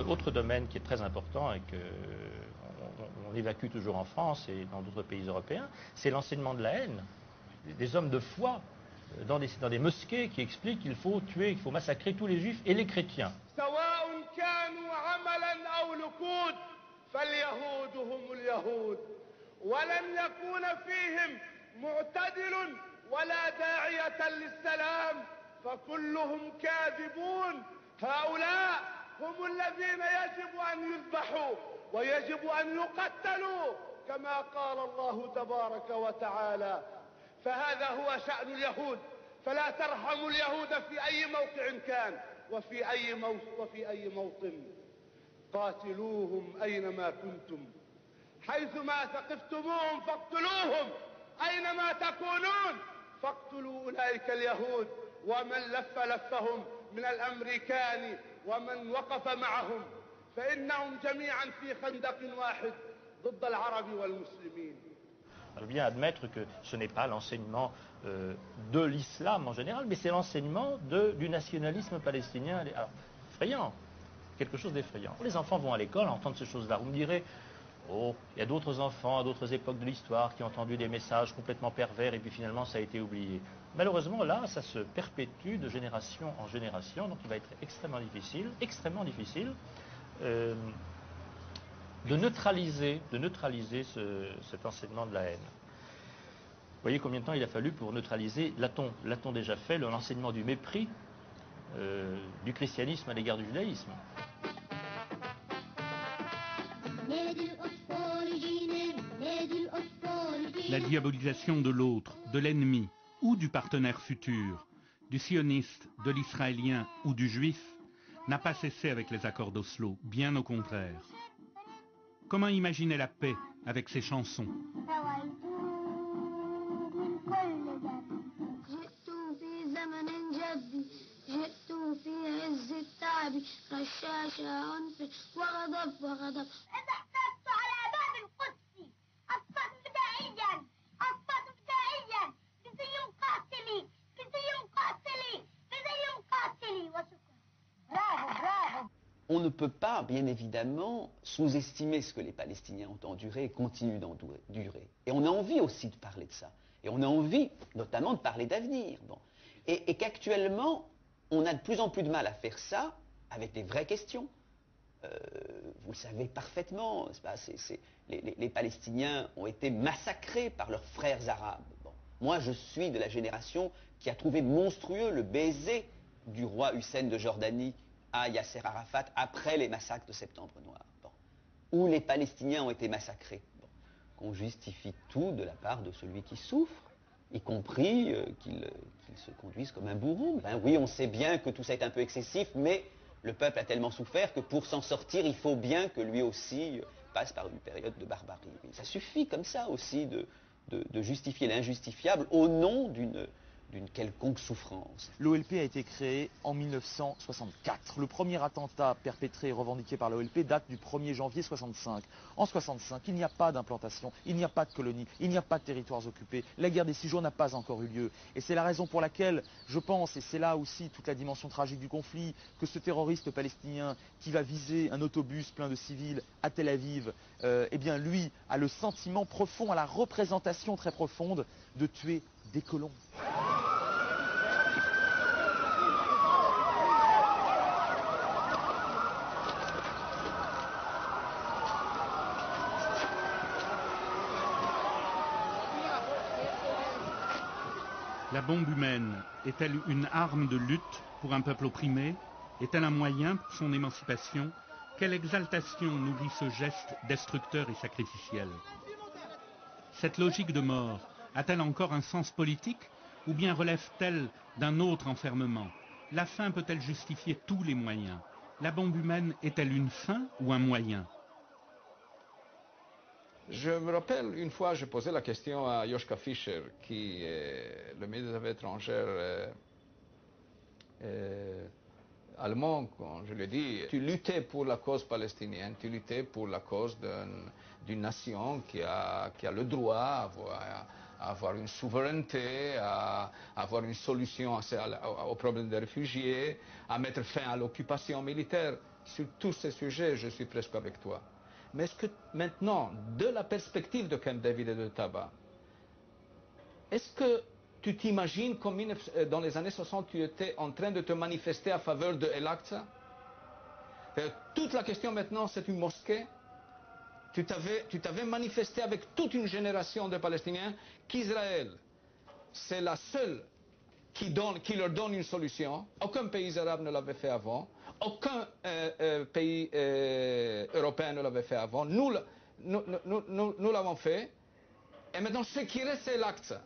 Autre domaine qui est très important et qu'on évacue toujours en France et dans d'autres pays européens, c'est l'enseignement de la haine. Des hommes de foi dans des mosquées qui expliquent qu'il faut tuer, qu'il faut massacrer tous les juifs et les chrétiens. هم الذين يجب أن يذبحوا ويجب أن يقتلوا كما قال الله تبارك وتعالى فهذا هو شأن اليهود فلا ترحموا اليهود في أي موقع كان وفي أي موطن قاتلوهم أينما كنتم حيثما ثقفتموهم فاقتلوهم أينما تكونون فاقتلوا أولئك اليهود ومن لف لفهم من الأمريكان ومن وقف معهم فإنهم جميعا في خندق واحد ضد العرب والمسلمين. Il faut bien admettre que ce n'est pas l'enseignement de l'islam en général, mais c'est l'enseignement du nationalisme palestinien. Alors, effrayant, quelque chose d'effrayant. Les enfants vont à l'école, entendent ces choses-là. Vous me direz, oh, il y a d'autres enfants à d'autres époques de l'histoire qui ont entendu des messages complètement pervers et puis finalement ça a été oublié. Malheureusement, là, ça se perpétue de génération en génération, donc il va être extrêmement difficile de neutraliser cet enseignement de la haine. Vous voyez combien de temps il a fallu pour neutraliser, l'a-t-on déjà fait, l'enseignement du mépris du christianisme à l'égard du judaïsme. La diabolisation de l'autre, de l'ennemi ou du partenaire futur, du sioniste, de l'israélien ou du juif, n'a pas cessé avec les accords d'Oslo, bien au contraire. Comment imaginer la paix avec ces chansons? On ne peut pas, bien évidemment, sous-estimer ce que les Palestiniens ont enduré et continuent d'endurer. Et on a envie aussi de parler de ça. Et on a envie, notamment, de parler d'avenir. Bon. Et qu'actuellement, on a de plus en plus de mal à faire ça avec des vraies questions. Vous le savez parfaitement, les Palestiniens ont été massacrés par leurs frères arabes. Bon. Moi, je suis de la génération qui a trouvé monstrueux le baiser du roi Hussein de Jordanie à Yasser Arafat après les massacres de Septembre Noir, bon, où les Palestiniens ont été massacrés. Bon, qu'on justifie tout de la part de celui qui souffre, y compris qu'il se conduise comme un bourreau. Ben oui, on sait bien que tout ça est un peu excessif, mais le peuple a tellement souffert que pour s'en sortir, il faut bien que lui aussi passe par une période de barbarie. Ça suffit comme ça aussi de justifier l'injustifiable au nom d'une quelconque souffrance. L'OLP a été créée en 1964. Le premier attentat perpétré et revendiqué par l'OLP date du 1er janvier 1965. En 1965, il n'y a pas d'implantation, il n'y a pas de colonie, il n'y a pas de territoires occupés. La guerre des 6 jours n'a pas encore eu lieu. Et c'est la raison pour laquelle je pense, et c'est là aussi toute la dimension tragique du conflit, que ce terroriste palestinien qui va viser un autobus plein de civils à Tel Aviv, eh bien lui a le sentiment profond, a la représentation très profonde de tuer des colons. La bombe humaine est-elle une arme de lutte pour un peuple opprimé? Est-elle un moyen pour son émancipation? Quelle exaltation nourrit ce geste destructeur et sacrificiel? Cette logique de mort a-t-elle encore un sens politique ou bien relève-t-elle d'un autre enfermement? La fin peut-elle justifier tous les moyens? La bombe humaine est-elle une fin ou un moyen? Je me rappelle, une fois, je posais la question à Joschka Fischer, qui est le ministre des Affaires étrangères allemand, quand je lui ai dit, tu luttais pour la cause palestinienne, tu luttais pour la cause d'une nation qui a le droit à avoir une souveraineté, à avoir une solution au problème des réfugiés, à mettre fin à l'occupation militaire. sur tous ces sujets, je suis presque avec toi. Mais est-ce que maintenant, de la perspective de Camp David et de Taba, est-ce que tu t'imagines comme dans les années 60, tu étais en train de te manifester à faveur de El-Aqsa? Toute la question maintenant, c'est une mosquée. Tu t'avais manifesté avec toute une génération de Palestiniens qu'Israël, c'est la seule qui leur donne une solution. Aucun pays arabe ne l'avait fait avant. Aucun pays européen ne l'avait fait avant. Nous l'avons fait. Et maintenant, ce qui reste, c'est l'Aqsa.